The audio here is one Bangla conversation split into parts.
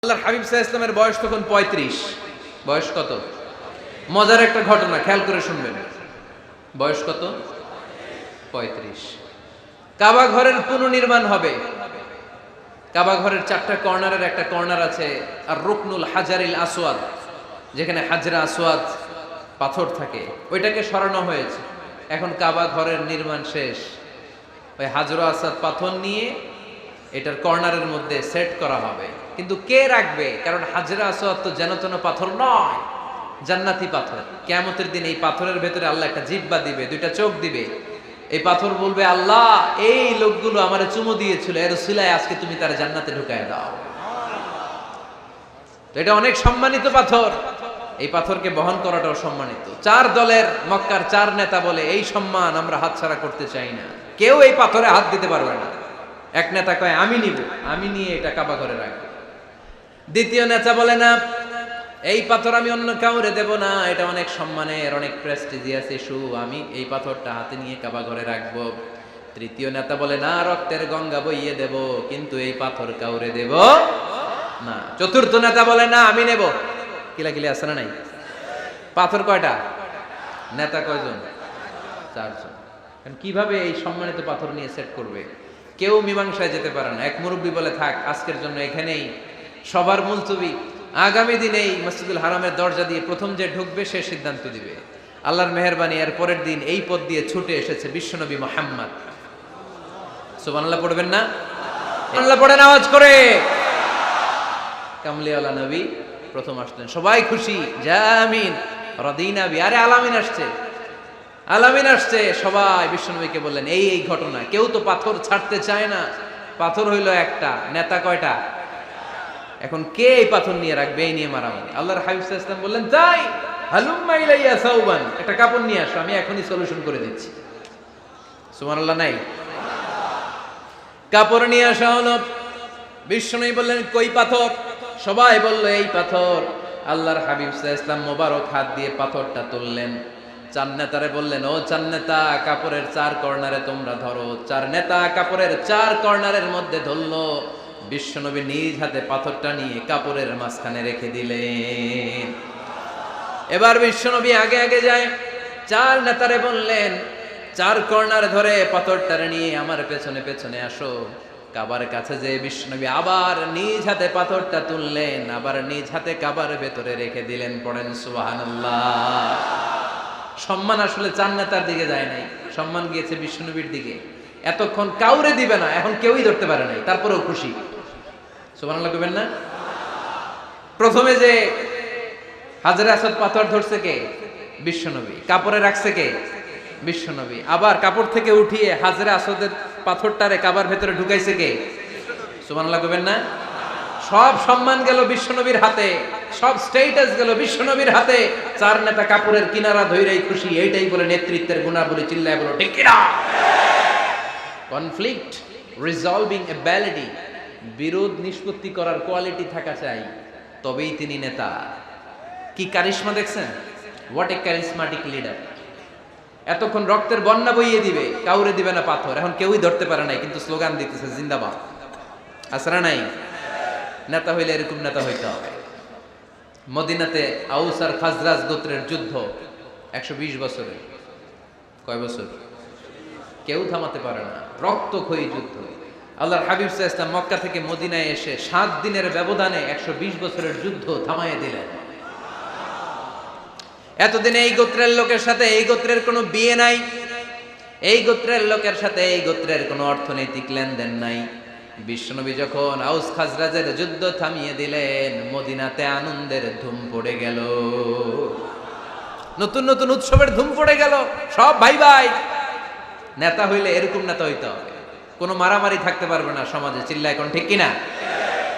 আল্লাহর হাবিব সাল্লাল্লাহু আলাইহি ওয়াসাল্লামের বয়স তখন ৩৫। বয়স কত? মজার একটা ঘটনা, খেয়াল করে শুনবেন। বয়স কত? ৩৫। কাবা ঘরের পুনর্নির্মাণ হবে। কাবা ঘরের 4টা কর্নারের একটা কর্নার আছে আর রুকনুল হাজারিল আসওয়াদ, যেখানে হাজরা আসওয়াদ পাথর থাকে, ওইটাকে সরানো হয়েছে। এখন কাবা ঘরের নির্মাণ শেষ। ওই হাজরা আসওয়াদ পাথর নিয়ে এটার কর্নারের মধ্যে সেট করা হবে। কিন্তু কে রাখবে? কারণ হাজরা আসওয়াদ তো যেন তেন পাথর নয়, জান্নাতি পাথর। কিয়ামতের দিন এই পাথরের ভেতরে আল্লাহ একটা জিহ্বা দিবে, 2টা চোখ দিবে। এই পাথর বলবে, আল্লাহ এই লোকগুলো আমারে চুমু দিয়েছিল, এর উসিলায় আজকে তুমি তার জান্নাতে ঢুকায় দাও। তো এটা অনেক সম্মানিত পাথর, এই পাথরকে বহন করাটাও সম্মানিত। 4 দলের মক্কার 4 নেতা বলে, এই সম্মান আমরা হাতছাড়া করতে চাই না, কেউ এই পাথরে হাত দিতে পারবে না। এক নেতা কয়, আমি নিব, আমি নিয়ে এটা কাবা ঘরে রাখবো। দ্বিতীয় নেতা বলে, না, এই পাথর আমি অন্য কাউরে দেব না, এটা অনেক সম্মানের, অনেক প্রেস্টিজিয়াস ইস্যু, আমি এই পাথরটা হাতে নিয়ে কাবা ঘরে রাখবো। তৃতীয় নেতা বলে, না, রক্তের গঙ্গা বইয়ে দেব, কিন্তু এই পাথর কাউরে দেব না। চতুর্থ নেতা বলে, না, আমি নেব। কিলাকিলি আছে না নাই? পাথর কয়টা? নেতা কয়জন? 4 জন। কিভাবে এই সম্মানিত পাথর নিয়ে সেট করবে? কেউ মীমাংসায় যেতে পারে না। এক মুরব্বী বলে, থাক, আজকের জন্য এখানেই সবার মুলতবি, আগামী দিনে এই মসজিদুল হারামের দরজা দিয়ে প্রথম যে ঢুকবে সে সিদ্ধান্ত দিবে। আল্লাহর মেহেরবানি, এর পরের দিন এই পথ দিয়ে ছুটে এসেছে বিশ্বনবী মুহাম্মদ। সুবহানাল্লাহ পড়বেন না? আল্লাহ পড়েন আওয়াজ করে। কামলিওয়ালা নবী প্রথম আসলেন, সবাই খুশি, জামিন রাদিনা বি। আরে আলামিন আসছে, আলামিন আসছে। সবাই বিশ্বনবীকে বললেন, এই এই ঘটনা। কেউ তো পাথর ছাড়তে চায় না। পাথর হইল একটা, নেতা কয়টা? এখন কে এই পাথর নিয়ে রাখবে? এই নিয়ে মারামারি। আল্লাহর হাবিব সাল্লাল্লাহু আলাইহি ওয়াসাল্লাম বললেন, যাই, হালুম্মা ইলাইয়া সাউবান, একটা কাপড় নিয়ে আসো, আমি এখনই সলিউশন করে দিচ্ছি। সুবহানাল্লাহ নাই? কাপড় নিয়ে আসা হলো। বিশ্বনবী বললেন, কই পাথর? সবাই বলল, এই পাথর। আল্লাহর হাবিব সাল্লাল্লাহু আলাইহি ওয়াসাল্লাম মোবারক হাত দিয়ে পাথরটা তুললেন। 4 নেতারে বললেন, ও 4 নেতা, কাপড়ের 4 কর্নারে তোমরা ধরো। 4 নেতা কাপড়ের 4 কর্নারের মধ্যে ধরলো। বিশ্বনবী নিজ হাতে পাথরটা নিয়ে কাপড়ের মাঝখানে রেখে দিলেন। এবার বিশ্বনবী আগে আগে যায়, 4 নেতারে বললেন, 4 কর্নার ধরে পাথরটারে নিয়ে আমার পেছনে পেছনে আসো। কাবার কাছে যে বিশ্বনবী আবার নিজ হাতে পাথরটা তুললেন, আবার নিজ হাতে কাবার ভেতরে রেখে দিলেন। পড়েন সুবহানাল্লাহ। সম্মান আসলে 4 নেতার দিকে যায় নাই, সম্মান গিয়েছে বিশ্বনবীর দিকে। এতক্ষণ কাউরে দিবে না, এখন কেউই ধরতে পারে নাই, তারপরেও খুশি। সুবহানাল্লাহ কইবেন না? প্রথমে যে হাজরে আসওয়াদ পাথর ধরছে কে? বিশ্বনবী। কাপড়ে রাখছে কে? বিশ্বনবী। আবার কাপড় থেকে উঠিয়ে হাজরে আসওয়াদের পাথরটারে কাবার ভেতরে ঢুকাইছে কে? সুবহানাল্লাহ কইবেন না? সব সম্মান গেল বিশ্বনবীর হাতে, সব স্ট্যাটাস গেল বিশ্বনবীর হাতে। 4 নেতা কাপড়ের কিনারা ধইরাই খুশি। এইটাই বলে নেতৃত্বের গুণাবলী, চিল্লায় বলো ঠিক কিনা? কনফ্লিক্ট রিজলভিং এবিলিটি, বিরোধ নিষ্পত্তি করার কোয়ালিটি থাকা চাই, তবেই তিনি নেতা। কি কারিশমা দেখছেন? What a charismatic leader. এতক্ষণ রক্তের বন্যা বইয়ে দিবে, কাউরে দিবে না পাথর। এখন কেউই ধরতে পারে নাই, কিন্তু স্লোগান দিতেছে জিন্দাবাদ। আসরা নাই? নেতা হইলে এরকম নেতা হইতে হবে। মদিনাতে আউস আর খাজরাজ গোত্রের যুদ্ধ 120 বছরের। কয় বছর? কেউ থামাতে পারে না, রক্তক্ষয়ী যুদ্ধ। আল্লাহর হাবিব সাল্লাল্লাহু আলাইহি ওয়াসাল্লাম মক্কা থেকে মদিনায় এসে 7 দিনের ব্যবধানে 120 বছরের যুদ্ধ থামাইয়ে দিলেন। এতদিন এই গোত্রের লোকের সাথে এই গোত্রের কোনো বিয়ে নাই, এই গোত্রের লোকের সাথে এই গোত্রের কোনো অর্থনৈতিক লেনদেন নাই। বিশ্বনবী যখন আউস খাজরাজের যুদ্ধ থামিয়ে দিলেন, মদিনাতে আনন্দের ধুম পড়ে গেল, নতুন নতুন উৎসবের ধুম পড়ে গেল। সব ভাই ভাই। নেতা হইলে এরকম নেতা হইতে হবে, কোনো মারামারি থাকতে পারবে না সমাজে। চিল্লায় কোন ঠিক কিনা?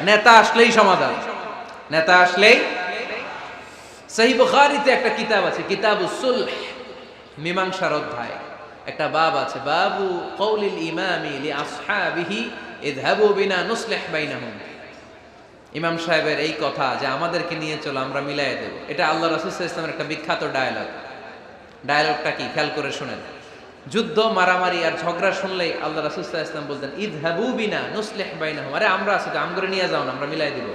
নেতা আসলেই সমাধান, নেতা আসলেই। সহিহ বুখারীতে একটা কিতাব আছে, কিতাবুস সুলহ, মীমাংসার অধ্যায়। একটা বাব আছে, বাবু কওলিল ইমামি লি আসহাবিহি ইযহাবু বিনা নুসলিহ বাইনাহুম। ইমাম সাহেবের এই কথা যে আমাদেরকে নিয়ে চলো, আমরা মিলাইয়ে দেব, এটা আল্লাহ রাসূল সাল্লাল্লাহু আলাইহি ওয়াসাল্লামের একটা বিখ্যাত ডায়ালগ। ডায়ালগটা কি? খেয়াল করে শুনেন। যুদ্ধ, মারামারি আর ঝগড়া শুনলেই আল্লাহ রাসূল সাল্লাল্লাহু আলাইহি ওয়াসাল্লাম বলতেন, ইযহাবু বিনা নুসলিহ বাইনাহুম। আরে আমরা আছি তো, আমগরে নিয়ে যাও না, আমরা মিলাই দিব।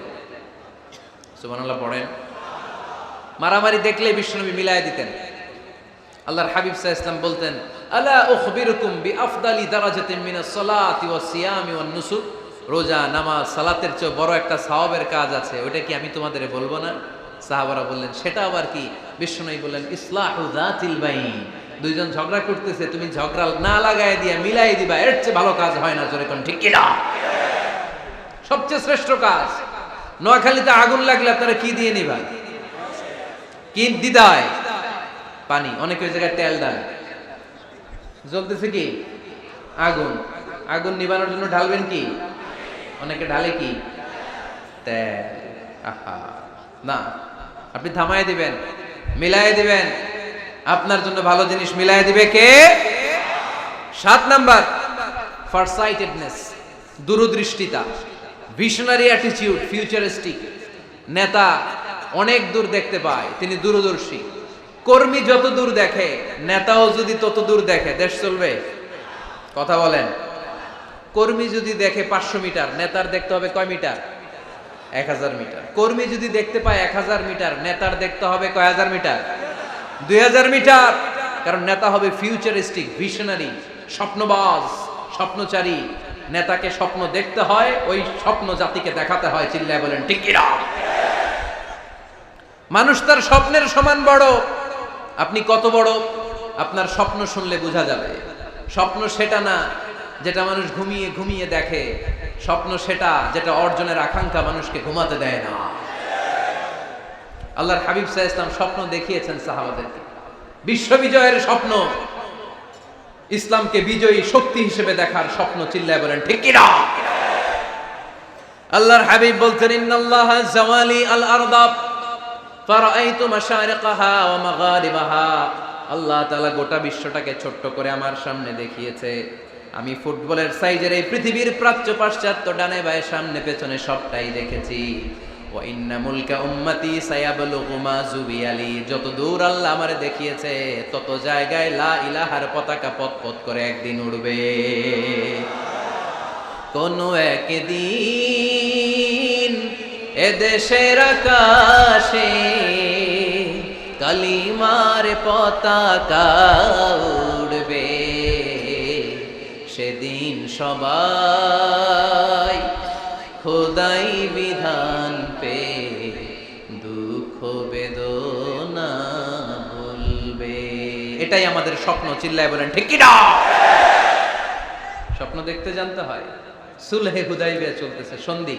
সুবহানাল্লাহ পড়েন। মারামারি দেখলে বিশ্বনবী মিলায় দিতেন। আল্লাহর হাবিব সাল্লাল্লাহু আলাইহি ওয়াসাল্লাম বলতেন, আলা উখবিরুকুম বিআফদালি দারাজাতিন মিনাস সালাতি ওয়াস সিয়ামি ওয়ান নুসুক। রোজা, নামাজ, সালাতের চেয়ে বড় একটা সওয়াবের কাজ আছে, ওটা কি আমি তোমাদের বলবো না? সাহাবারা বললেন, সেটা আবার কি? বিশ্বনবী বললেন, ইসলাহু যাতিল বাইন। দুইজন ঝগড়া করতেছে, তুমি ঝগড়া না লাগায় দিয়া মিলাই দিবা, এর চেয়ে ভালো কাজ হয় না। জোরে কোন ঠিক কি না? সবচেয়ে শ্রেষ্ঠ কাজ। নোয়াখালীতে আগুন লাগলে আপনারা কি দিয়ে নিবা? কি দিদায়? পানি। অনেকে ওই জায়গায় তেল দেয়। জ্বলতেছে কি? আগুন। আগুন নিবানোর জন্য ঢালবেন কি? অনেকে ঢালে কি? তেল। আহা, না, আপনি থামায় দিবেন, মিলায় দিবেন। আপনার জন্য ভালো জিনিস মিলায় দিবে কে? 7 নাম্বার, ফারসাইটেডনেস, দূরদৃষ্টিতা, ভিশনারি অ্যাটিটিউড, ফিউচারিস্টিক। নেতা অনেক দূর দেখতে পায়, তিনি দূরদর্শী। কর্মী যত দূর দেখে, নেতাও যদি তত দূর দেখে, দেশ চলবে? কথা বলেন। কর্মী যদি দেখে 500 মিটার, নেতার দেখতে হবে কয় মিটার? 1000 মিটার। কর্মী যদি দেখতে পায় 1000 মিটার, নেতার দেখতে হবে কয় হাজার মিটার? 2000 মিটার। কারণ নেতা হবে ফিউচারিস্টিক, ভিশনারি, স্বপ্নবাজ, স্বপ্নচারী। নেতাকে স্বপ্ন দেখতে হয়, ওই স্বপ্ন জাতিকে দেখাতে হয়। চিল্লায় বলেন ঠিক কি না? মানুষ তার স্বপ্নের সমান বড়। আপনি কত বড় আপনার স্বপ্ন শুনলে বোঝা যাবে। স্বপ্ন সেটা না যেটা মানুষ ঘুমিয়ে ঘুমিয়ে দেখে, স্বপ্ন সেটা যেটা অর্জনের আকাঙ্ক্ষা মানুষকে ঘুমাতে দেয় না। আল্লাহর হাবিব সাল্লাল্লাহু আলাইহি ওয়াসাল্লাম স্বপ্ন দেখিয়েছেন সাহাবাদেরকে, বিশ্ববিজয়ের স্বপ্ন, ইসলামকে বিজয়ী শক্তি হিসেবে দেখার স্বপ্ন। চিল্লায় বলেন ঠিক কি না? আল্লাহর হাবিব বলতেন, ইন্নাল্লাহা জাওয়ালি আল আরদা ফারাআইতু মাশারিকাহা ওয়া মাগারিবাহা। আল্লাহ তাআলা গোটা বিশ্বটাকে ছোট্ট করে আমার সামনে দেখিয়েছে। আমি ফুটবলের সাইজের এই পৃথিবীর প্রাচ্য পাশ্চাত্য, ডানে বায়ে সামনে পেছনে সবটাই দেখেছি। ওয়া ইন্না মুলকা উম্মতি সায়াবলুগু মা জুবিয়ালি। যত দূর আল্লাহ আমারে দেখিয়েছে, তত জায়গায় লা ইলাহার পতাকা পতপত করে একদিন উড়বে। কোন একদিন এদেশের আকাশে কালিমার পতাকা উড়বে। সেদিন সবাই খোদাই বিধান পে দুঃখ বেদনা ভুলবে। এটাই আমাদের স্বপ্ন। চিল্লায় বলেন ঠিক কি না? স্বপ্ন দেখতে জানতে হয়। সুলহে হুদাইবিয়া চলতেছে, সন্ধি।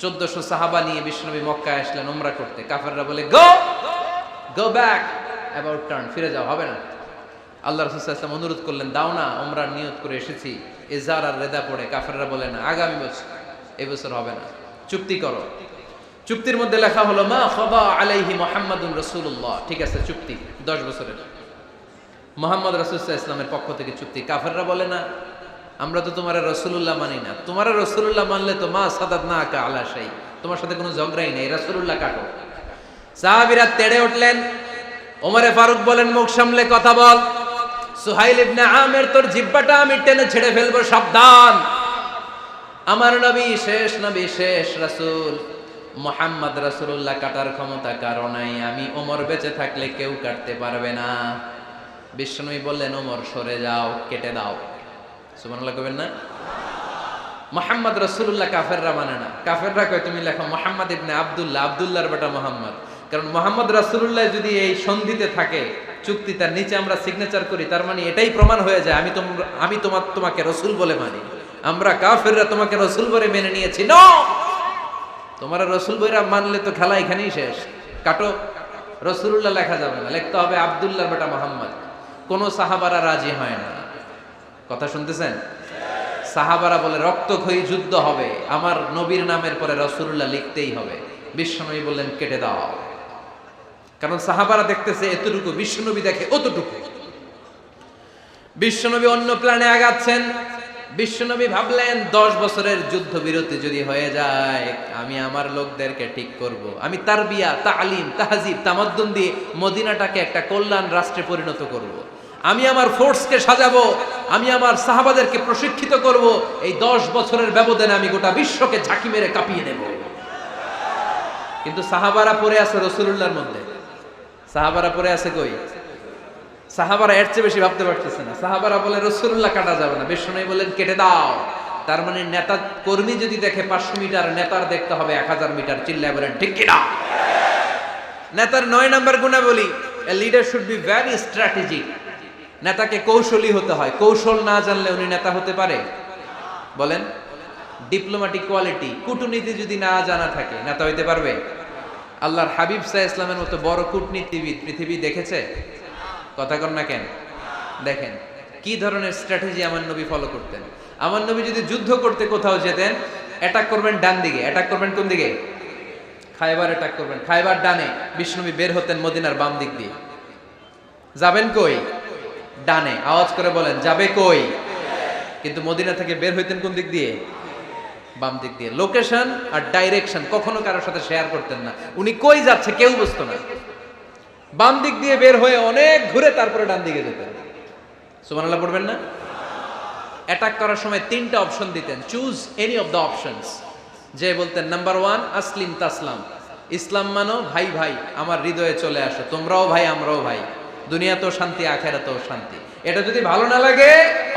1400 সাহাবা নিয়ে বিশ্বনবী মক্কায় আসলেন উমরা করতে। কাফেররা বলে, গো ব্যাক, অ্যাবাউট টার্ন, ফিরে যাও, হবে না। আল্লাহ রাসূল সাল্লাল্লাহু আলাইহি ওয়াসাল্লাম অনুরোধ করলেন, দাও না, উমরার নিয়ত করে এসেছি। ইজার আর রেদা পড়ে কাফেররা বলে, না, আগামী বছর, এই বছর হবে না, চুক্তি করো। চুক্তির মধ্যে লেখা হলো, মা খাবা আলাইহি মুহাম্মাদুর রাসূলুল্লাহ। ঠিক আছে, চুক্তি 10 বছরের, মুহাম্মদ রাসূল সাল্লাল্লাহু আলাইহি ওয়াসাল্লামের পক্ষ থেকে চুক্তি। কাফেররা বলে, না, আমরা তো তোমার রাসূলুল্লাহ মানি না। তোমার রাসূলুল্লাহ মানলে তো মা সাদাদনাকা আলা শাই, তোমার সাথে কোনো ঝগড়াই নেই, রাসূলুল্লাহ কাটো। সাহাবীরা তেড়ে উঠলেন। ওমরে ফারুক বলেন, মুখ সামলে কথা বল। সুহাইল ইবনে আমির, তোর জিহ্বাটা আমি টেনে ছেড়ে ফেলবো, সাবধান। আমার নবী শেষ নবী, শেষ রাসূল মুহাম্মদ রাসূলুল্লাহ কাটার ক্ষমতা কারো নাই। আমি ওমর বেঁচে থাকলে কেউ কাটতে পারবে না। বিশ্বনবী বললেন, ওমর সরে যাও, কেটে দাও। সুবহানাল্লাহ কইবেন না? মুহাম্মদ রাসূলুল্লাহ কাফেররা মানে না। কাফেররা কয়, তুমি লেখো মুহাম্মদ ইবনে আব্দুল্লাহ, আব্দুল্লাহর বেটা মুহাম্মদ। কারণ মুহাম্মদ রাসূলুল্লাহ যদি এই সন্ধিতে থাকে, চুক্তি, তার নিচে আমরা সিগনেচার করি, তার মানে এটাই প্রমাণ হয়ে যায় আমি তোমাকে রাসূল বলে মানি। আমরা কাফেররা তোমাকে রাসূল বলে মেনে নিয়েছি। নো, তোমার রাসূল বইরা মানলে তো খেলা এখানেই শেষ। কাটো, রাসূলুল্লাহ লেখা যাবে না, লিখতে হবে আব্দুল্লাহর বেটা মুহাম্মদ। কোন সাহাবারা রাজি হয় না। কথা শুনতেছেন? সাহাবারা বলে, রক্তক্ষয়ী যুদ্ধ হবে, আমার নবীর নামের পরে রাসূলুল্লাহ লিখতেই হবে। বিশ্বনবী বললেন, কেটে দাও। কারণ সাহাবারা দেখতেছে এতটুকু, বিশ্বনবী দেখে অতটুকু। বিশ্বনবী অন্য প্ল্যানে আগাচ্ছেন। বিশ্বনবী ভাবলেন, 10 বছরের যুদ্ধ বিরতি যদি হয়ে যায়, আমি আমার লোকদেরকে ঠিক করব। আমি তারবিয়া, তালিম, তাহজিব, তামাদ্দুন দিয়ে মদিনাটাকে একটা কল্যাণ রাষ্ট্রে পরিণত করব। আমি আমার ফোর্সকে সাজাবো, আমি আমার সাহাবাদেরকে প্রশিক্ষিত করব। এই 10 বছরের ব্যবধানে আমি গোটা বিশ্বকে ঝাঁকি মেরে কাঁপিয়ে দেব। কিন্তু সাহাবারা পড়ে আছে রাসূলুল্লাহর মধ্যে। সাহাবারা পড়ে আছে কই? সাহাবারা এর চেয়ে বেশি ভাবতে পারতেছে না। সাহাবারা বলে রাসূলুল্লাহ কাটা যাবে না, বিষ্ণু বলেন কেটে দাও। তার মানে নেতা কর্মী যদি দেখে 500 মিটার, নেতার দেখতে হবে 1000 মিটার। চিল্লায় বলেন ঠিক কি না? নেতার 9 নাম্বার গুণাবলী, a leader should be very strategic. নেতাকে কৌশলী হতে হয়। কৌশল না জানলে উনি নেতা হতে পারে? বলেন। ডিপ্লোম্যাটিক কোয়ালিটি, কূটনীতি যদি না জানা থাকে নেতা হইতে পারবে? আল্লাহর হাবিব সাল্লাল্লাহু আলাইহি ওয়াসাল্লামের মতো বড় কূটনীতিবিদ পৃথিবী দেখেছে? কথা কন না কেন? দেখেন কি ধরনের স্ট্র্যাটেজি আমার নবী ফলো করতেন। আমার নবী যদি যুদ্ধ করতে কোথাও যেতেন, অ্যাটাক করবেন ডান দিকে, অ্যাটাক করবেন কোন দিকে? খায়বার অ্যাটাক করবেন, খায়বার ডানে। বিষ্ণুবী বের হতেন মদিনার বাম দিক দিয়ে। যাবেন কই? ডানে। আওয়াজ করে বলেন যাবে কই? কিন্তু মদিনা থেকে বের হইতেন কোন দিক দিয়ে? বাম দিক দিয়ে। লোকেশন আর ডাইরেকশন কখনো কারোর সাথে শেয়ার করতেন না। উনি কই যাচ্ছে কেউ বুঝতো না। বাম দিক দিয়ে বের হয়ে অনেক ঘুরে তারপরে ডান দিকে যেতেন। সুবহানাল্লাহ পড়বেন না? অ্যাটাক করার সময় 3টা অপশন দিতেন, choose any of the options. যে বলতেন নাম্বার 1 আসলিম তাসলাম, ইসলাম মানো, ভাই ভাই আমার হৃদয়ে চলে আসো, তোমরাও ভাই আমরাও ভাই, দুনিয়াতেও শান্তি আখিরাতেও শান্তি। এটা যদি ভালো না লাগে,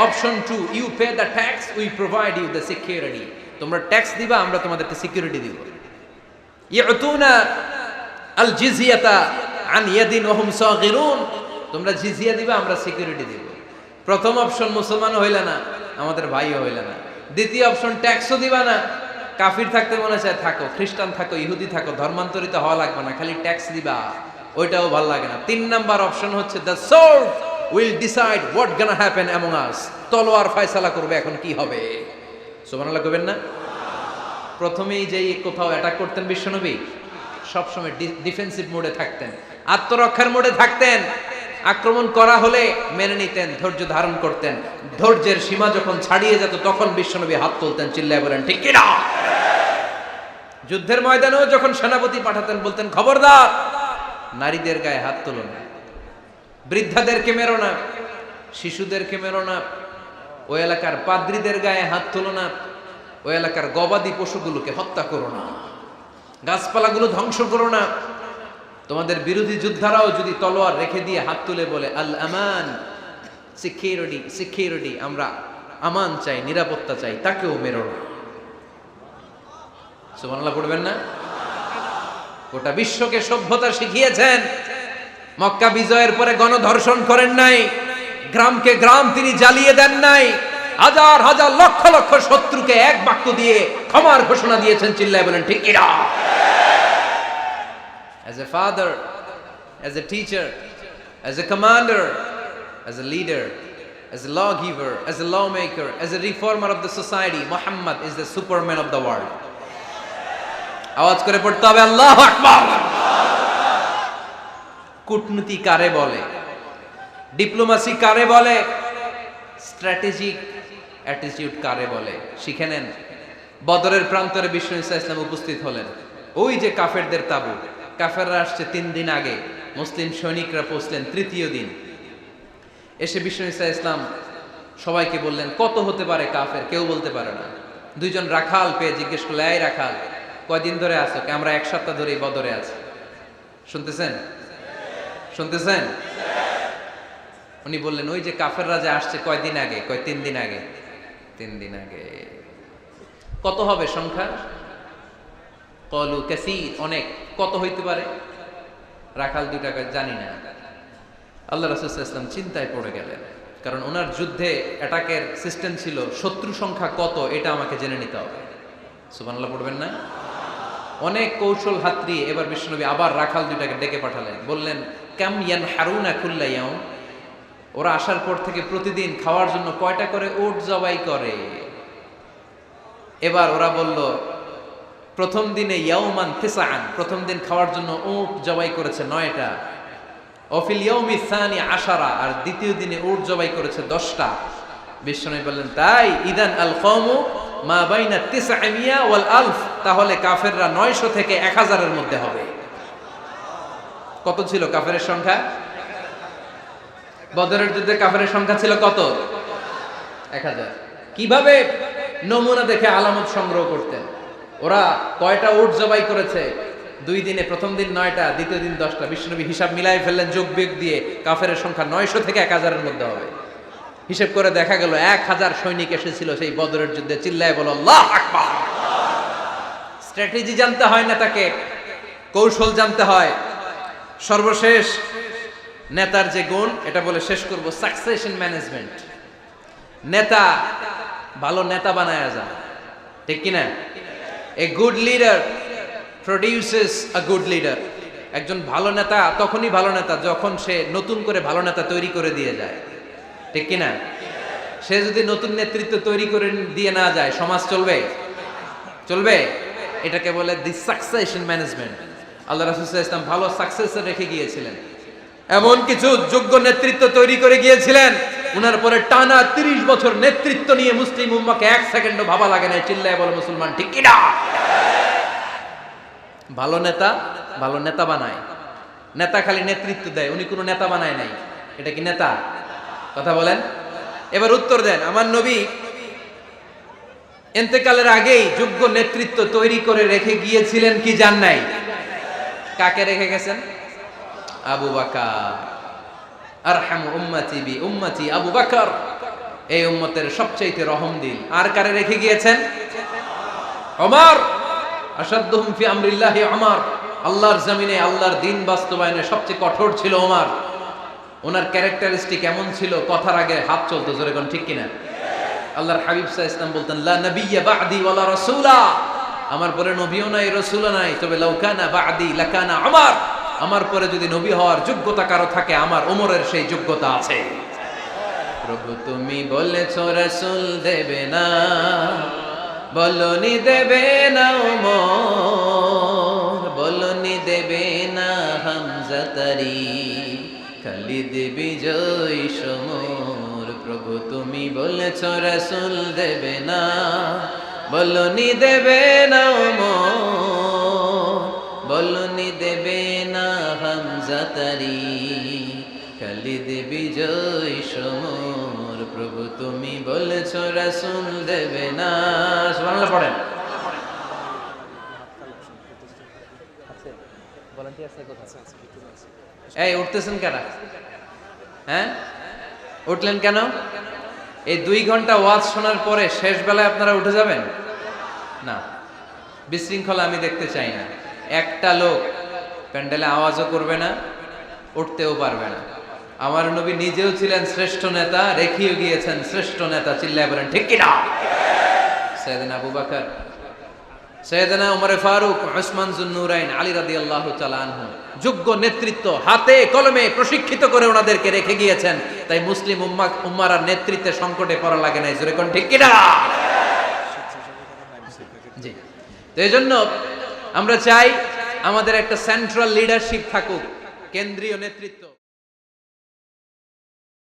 option 2 you pay the tax, we provide you the security. তোমরা ট্যাক্স দিবা, আমরা তোমাদেরকে সিকিউরিটি দিব। ইয়াতুনা আল জিজিয়াতা আন ইয়াদিন ওয়া হুম সাগিরুন, তোমরা জিজিয়া দিবা, আমরা সিকিউরিটি দিব। প্রথম অপশন মুসলমান হইলা না, আমাদের ভাইও হইলা না। দ্বিতীয় অপশন ট্যাক্সও দিবা না, কাফির থাকতে মনে চায় থাকো, খ্রিস্টান থাকো, ইহুদি থাকো, ধর্মান্তরিত হওয়া লাগবে না, খালি ট্যাক্স দিবা, ওইটাও ভালো লাগে না। 3 নাম্বার অপশন হচ্ছে the sword will decide what gonna happen among আস, তলোয়ার ফয়সালা করবে এখন কি হবে। সুবহানাল্লাহ কইবেন না? প্রথমেই যেই কোথাও অ্যাটাক করতেন বিশ্বনবী, সবসময় ডিফেন্সিভ মোডে থাকতেন, আত্মরক্ষার মোডে থাকতেন। আক্রমণ করা হলে মেনে নিতেন, ধৈর্য ধারণ করতেন। ধৈর্যের সীমা যখন ছাড়িয়ে যেত তখন বিশ্বনবী হাত তুলতেন, চিল্লায় বলেন ঠিক কি না? যুদ্ধের ময়দানেও যখন সেনাপতি পাঠাতেন বলতেন খবরদার নারীদের গায়ে হাত তুলো না, বৃদ্ধাদেরকে মেরো না, শিশুদেরকে মেরো না, ওই এলাকার পাদ্রীদের গায়ে হাত তুলো না, ওই এলাকার গবাদি পশুগুলোকে হত্যা করো না, গাছপালাগুলো ধ্বংস করো না। তোমাদের বিরোধী যোদ্ধারাও যদি তলোয়ার রেখে দিয়ে হাত তুলে বলে আল আমান, সিকিউরিটি সিকিউরিটি, আমরা আমান চাই, নিরাপত্তা চাই, তাকেও মেরো না। সুবহানাল্লাহ পড়বেন না? গোটা বিশ্বকে সভ্যতা শিখিয়েছেন। মক্কা বিজয়ের পরে গণধর্ষণ করেন নাই, গ্রামকে গ্রাম তিনি জ্বালিয়ে দেন নাই, হাজার হাজার লক্ষ লক্ষ শত্রুকে এক বাক্য দিয়ে ক্ষমার ঘোষণা দিয়েছেন, চিল্লায় বলেন ঠিক কিনা? As a father, as a teacher, as a commander, as a leader, as a lawgiver, as a lawmaker, as a reformer of the society, Muhammad is the superman of the world. আওয়াজ করে পড়তে হবে আল্লাহু আকবার। কূটনীতি কারে বলে? ডিপ্লোমাসি কারে বলে? স্ট্র্যাটেজিক অ্যাটিটিউড কারে বলে? শিখে নেন। বদরের প্রান্তরে বিশ্ব ইসলাম উপস্থিত হলেন। ওই যে কাফেরদের তাবু, কাফেররা আসছে 3 দিন আগে, মুসলিম সৈনিকরা পৌঁছলেন 3য় দিন। এসে বিশ্ব ইসলাম সবাইকে বললেন কত হতে পারে কাফের, কেউ বলতে পারে না। 2 জন রাখাল পেয়ে জিজ্ঞেস করলে, এই রাখাল কয়দিন ধরে আছো? আমরা 1 সপ্তাহ ধরেই বদরে আছি। শুনতেছেন? শুনতেছেন? উনি বললেন ওই যে কাফেররা যে আসছে কয়দিন আগে? কয় 3 দিন আগে। 3 দিন আগে। কত হবে সংখ্যা? কলু কাসীর, অনেক। কত হইতে পারে? রাখাল 2 টাকা জানি না। আল্লাহ রাসূল সাল্লাল্লাহু আলাইহি ওয়াসাল্লাম চিন্তায় পড়ে গেলেন, কারণ ওনার যুদ্ধে অ্যাটাকের সিস্টেম ছিল শত্রু সংখ্যা কত এটা আমাকে জেনে নিতে হবে। সুবহানাল্লাহ পড়বেন না? অনেক কৌশল হাতড়িয়ে এবার বিশ্বনবী আবার রাখাল 2 টাকে ডেকে পাঠালেন, বললেন কাম ইয়ানহারুনা কুল্লা ইয়াউম, ওরা আসার পর থেকে প্রতিদিন খাওয়ার জন্য কয়টা করে উট জবাই করে? এবার ওরা বলল প্রথম দিনে ইয়াউমান তিসআন, প্রথম দিন খাওয়ার জন্য উট জবাই করেছে 9টা। অফিল ইয়াউমি সানি 10, আর দ্বিতীয় দিনে উট জবাই করেছে 10টা। বিশ্বনবী বললেন তাই ইদান আল কওমু মা বাইনা 900 ওয়াল আলফ, তাহলে কাফেররা 900 থেকে 1000 এর মধ্যে হবে। কত ছিল কাফেরের সংখ্যা? বদরের যুদ্ধে কাফেরের সংখ্যা ছিল কত? 1000। কিভাবে নমুনা দেখে আলামত সংগ্রহ করতেন? ওরা কয়টা উট জবাই করেছে 2 দিনে প্রথম দিন 9টা, দ্বিতীয় দিন 10টা। বিশ্বনবী হিসাব মিলাই ফেললেন যোগ বিয়োগ দিয়ে, কাফেরের সংখ্যা 900 থেকে 1000-এর মধ্যে হবে। হিসাব করে দেখা গেল 1000 সৈনিক এসেছিল সেই বদরের যুদ্ধে। চিল্লায় বলো আল্লাহু আকবার। স্ট্র্যাটেজি জানতে হয় না, তাকে কৌশল জানতে হয়। সর্বশেষ নেতার যে গুণ, এটা বলে শেষ করব, সাকসেশন ম্যানেজমেন্ট। নেতা ভালো নেতা বানায়া যায়, ঠিক কিনা? A good leader produces a good leader. একজন ভালো নেতা তখনই ভালো নেতা যখন সে নতুন করে ভালো নেতা তৈরি করে দিয়ে যায়, ঠিক কিনা? সে যদি নতুন নেতৃত্ব তৈরি করে দিয়ে না যায়, সমাজ চলবে? চলবে? এটাকে বলে দি সাকসেশন ম্যানেজমেন্ট। আল্লাহ রাসূল সাল্লাল্লাহু আলাইহি ওয়াসাল্লাম ভালো সাকসেসর রেখে গিয়েছিলেন, এমন কিছু যোগ্য নেতৃত্ব তৈরি করে গিয়েছিলেন, উনার পরে টানা 30 বছর নেতৃত্ব নিয়ে মুসলিম উম্মাহকে 1 সেকেন্ডও ভাবা লাগে না। চিল্লায় বলো মুসলমান, ঠিক কিনা? ভালো নেতা ভালো নেতা বানায়। নেতা খালি নেতৃত্ব দেয়, উনি কোনো নেতা বানায় নাই। এটা কি নেতা? কথা বলেন। এবার উত্তর দেন। আমার নবী ইন্তেকালের আগেই যোগ্য নেতৃত্ব তৈরি করে রেখে গিয়েছিলেন কি জান নাই? কাকে রেখে গেছেন? আবু বকর। আরহামু উম্মতি বি উম্মতি আবু বকর। এই উম্মতের সবচেয়ে রহমদিল। আর কারে রেখে গিয়েছেন? ওমর। আশাদ্দুহুম ফি আমরিল্লাহি ওমর। আল্লাহর জমিনে আল্লাহর দ্বীন বাস্তবায়নে সবচেয়ে কঠোর ছিল ওমর। ওনার ক্যারেক্টারিস্টিক এমন ছিল, কথার আগে হাত চলতো, জোরে কোন ঠিক কিনা? আল্লাহর হাবিব সাল্লাল্লাহু আলাইহি ওয়াসাল্লাম বলতেন, লা নাবিয়্যা বা'দি ওয়ালা রাসূলা। আমার পরে নবীও নাই, রাসূলও নাই, তবে লাউ কানা বা'দি লাকানা ওমর। আমার পরে যদি নবী হওয়ার যোগ্যতা কারো থাকে, আমার ওমরের সেই যোগ্যতা আছে। প্রভু তুমি বলেছ রাসূল দেবে না, বলনি দেবে না ওমর, বলনি দেবে না হামজা তারি, খালিদ বিজয় সমর। প্রভু তুমি বলেছ রাসূল দেবে না, বলনি দেবে না ওমর, বলনি দেবে না হামজা তারি, খালিদ বিজয় সমর। প্রভু তুমি বলেছ রাসূল দেবে না। সুবহানাল্লাহ পড়েন। এই উঠতেছেন কেন? হ্যাঁ, উঠলেন কেন? এই 2 ঘন্টা ওয়াজ শোনার পরে শেষ বেলায় আপনারা উঠে যাবেন না? বিশৃঙ্খলা আমি দেখতে চাই না। একটা লোক প্যান্ডেলে আওয়াজও করবে না, উঠতেও পারবে না। আমার নবী নিজেও ছিলেন শ্রেষ্ঠ নেতা, রেখেও গিয়েছেন শ্রেষ্ঠ নেতা। চিল্লায় বলেন ঠিক কিনা? সাইয়েদনা আবু বকর, সাইয়েদনা ওমর ফারুক, উসমান যুন্নুরাইন, আলী রাদিয়াল্লাহু তাআলা আনহু যোগ্য নেতৃত্ব হাতে কলমে প্রশিক্ষিত করে ওনাদেরকে রেখে গিয়েছেন। তাই মুসলিম উম্মাহর নেতৃত্বে সংকটে পড়া লাগে নাই। জোরে কোন ঠিক কিনা? জি। তো এইজন্য আমরা চাই আমাদের একটা সেন্ট্রাল লিডারশিপ থাকুক, কেন্দ্রীয় নেতৃত্ব।